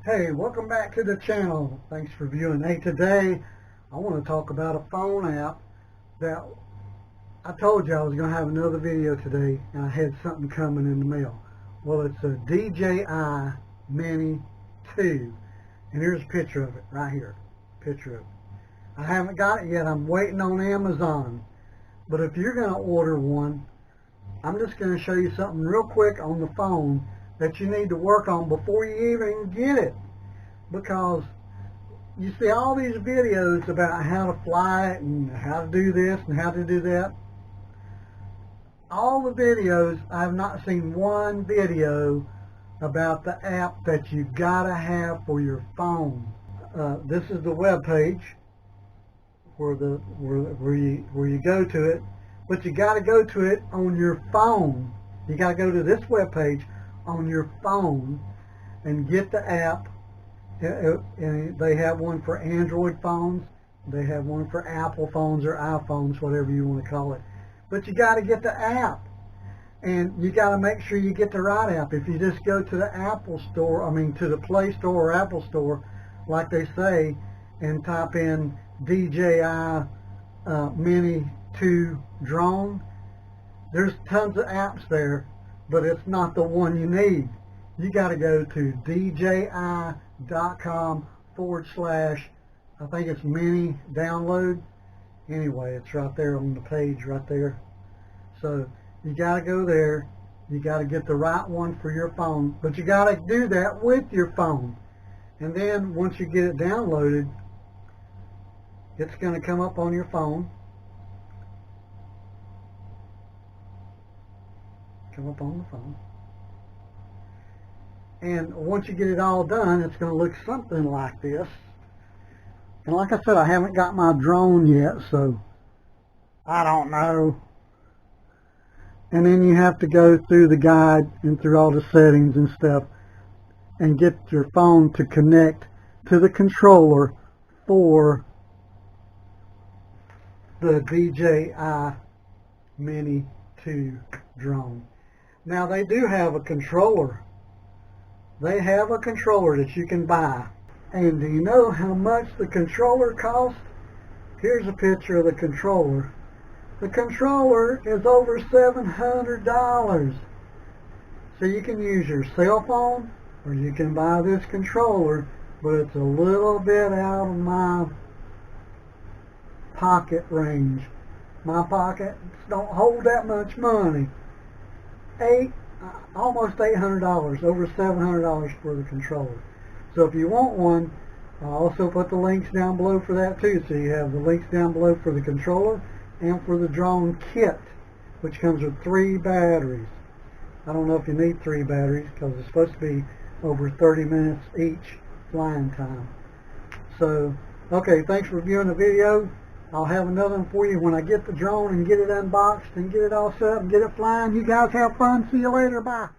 Hey, welcome back to the channel. Thanks for viewing. Hey, today I want to talk about a phone app that I told you I was going to have another video today, and I had something coming in the mail. Well, it's a DJI MINI 2, and here's a picture of it right here. Picture of it. I haven't got it yet. I'm waiting on Amazon. But if you're going to order one, I'm just going to show you something real quick on the phone that you need to work on before you even get it, because you see all these videos about how to fly it and how to do this and how to do that. All the videos, I have not seen one video about the app that you gotta have for your phone. This is the web page where you go to it, but you gotta go to it on your phone. You gotta go to this web page on your phone and get the app. And they have one for Android phones, they have one for Apple phones or iPhones, whatever you want to call it. But you got to get the app, and you got to make sure you get the right app. If you just go to the Apple Store, to the Play Store or Apple Store, like they say, and type in DJI MINI 2 drone, there's tons of apps there, but it's not the one you need. You got to go to DJI.com / I think it's mini download. Anyway, it's right there on the page right there. So you got to go there. You got to get the right one for your phone, but you got to do that with your phone. And then once you get it downloaded, it's going to come up on your phone. Come up on the phone. And once you get it all done, it's going to look something like this. And like I said, I haven't got my drone yet, so I don't know. And then you have to go through the guide and through all the settings and stuff and get your phone to connect to the controller for the DJI MINI 2 drone. Now, they do have a controller. They have a controller that you can buy. And do you know how much the controller costs? Here's a picture of the controller. The controller is over $700. So you can use your cell phone, or you can buy this controller, but it's a little bit out of my pocket range. My pockets don't hold that much money. Almost $800, over $700 for the controller. So if you want one, I'll also put the links down below for that too. So you have the links down below for the controller and for the drone kit, which comes with 3 batteries. I don't know if you need 3 batteries because it's supposed to be over 30 minutes each flying time. So, okay, thanks for viewing the video. I'll have another one for you when I get the drone and get it unboxed and get it all set up and get it flying. You guys have fun. See you later. Bye.